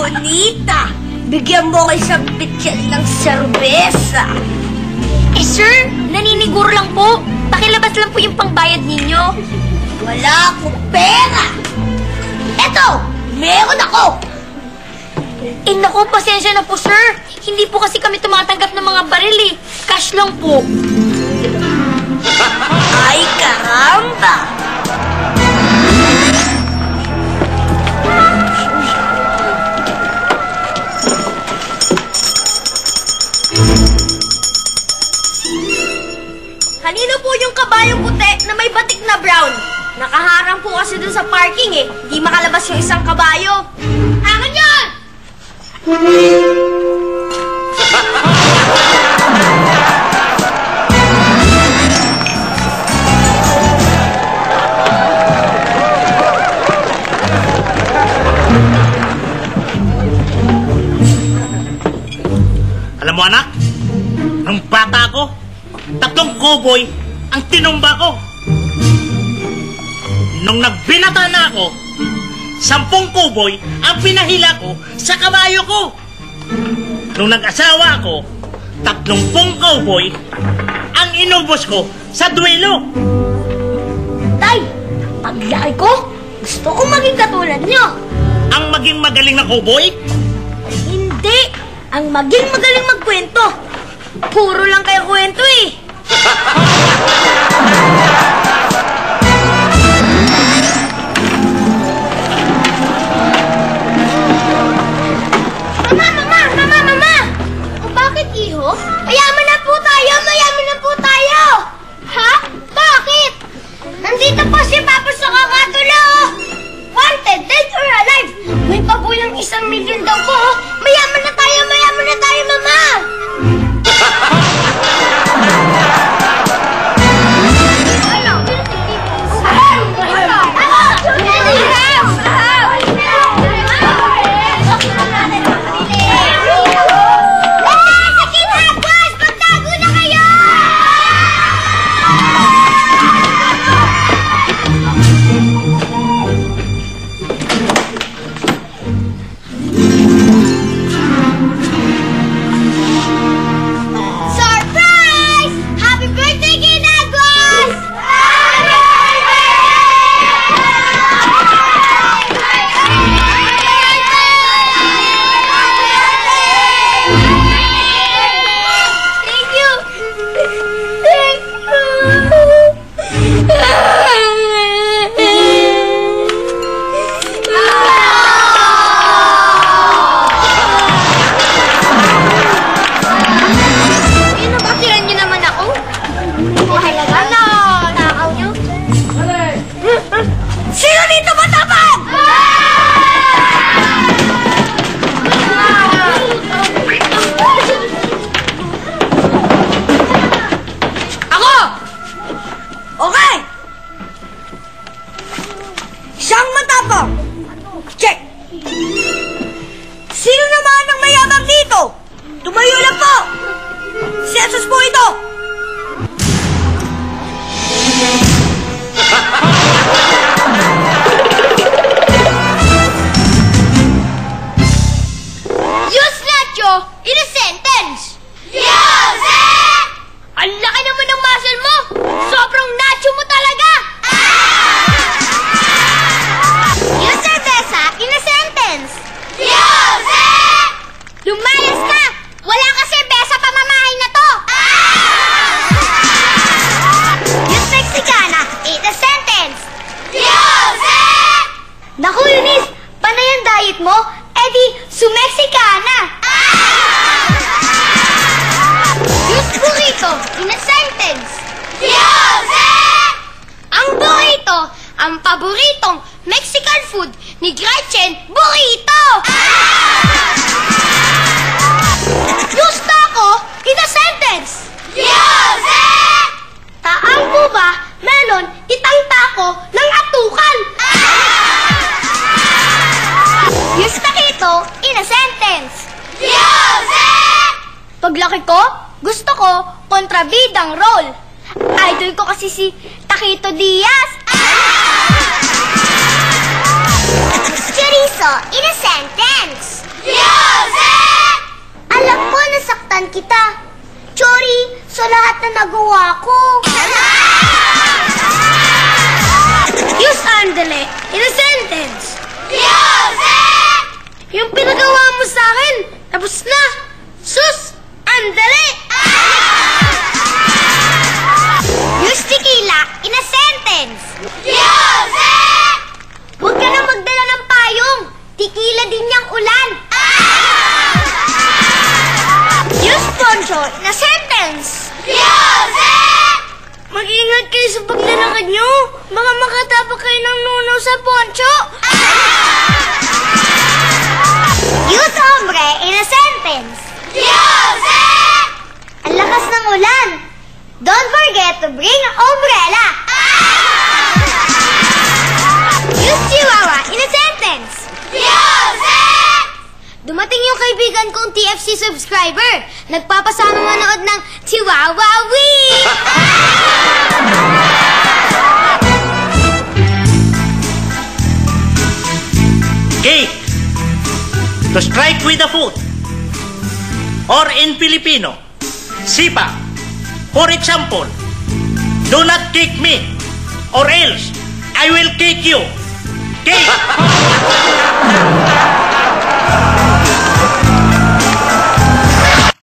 Bonita, bigyan mo ko isang pityan ng serbesa. Eh, sir, naniniguro lang po. Pakilabas lang po yung pangbayad ninyo. Wala akong pera. Eto, meron ako. Eh, naku, pasensya na po, sir. Hindi po kasi kami tumatanggap ng mga baril eh. Cash lang po. Ay, karamba. Kanino po yung kabayong puti na may batik na brown? Nakaharang po kasi dun sa parking eh. Di makalabas yung isang kabayo. Akin yun! Alam mo anak, nung bata ko, 3 cowboy ang tinumba ko. Nung nagbinata na ako, 10 cowboy ang pinahila ko sa kabayo ko. Nung nag-asawa ako, 30 cowboy ang inubos ko sa duelo. Tay, paglaki ko, gusto ko maging katulad nyo. Ang maging magaling na cowboy? Hindi, ang maging magaling magkwento. Puro lang kayo kwento eh. Mama! O bakit, iho? Mayaman na po tayo! Ha? Bakit? Nandito po si Papa sa kakatulo! Wanted, dead or alive! May pabulang 1,000,000 daw po! Mayaman na tayo, Mama! Ang paboritong Mexican food ni Gretchen, burrito! Yung taco, in a sentence! Yose! Taang buba, melon, itang taco ng atukan! Yung taquito, in a sentence! Yose! Paglaki ko, gusto ko kontrabidang role. Idol ko kasi si Taquito Diaz. Chorizo in a sentence. Yosef! Alam ko, nasaktan kita. Sorry sa lahat na nagawa ko. Use Andale in a sentence. Yosef! Yung pinagawa mo sa akin, tapos na. Sus! Andale! Use tequila in a sentence. Yosef! Huwag ka na magdala ng payong. Tequila din niyang ulan. Use poncho in a sentence. Yosef! Mag-ingat kayo sa paglalakad nyo. Baka makatapak kayo ng nuno sa poncho. Use hombre in a sentence. Yosef! Ang lakas ng ulan. Don't forget to bring an umbrella. Use chihuahua in a sentence. Yosef! Dumating yung kaibigan kong TFC subscriber. Nagpapasama manood ng Chihuahua Week! Cake. To strike with the foot. Or in Filipino, sipa. For example, do not kick me, or else I will kick you. Cake.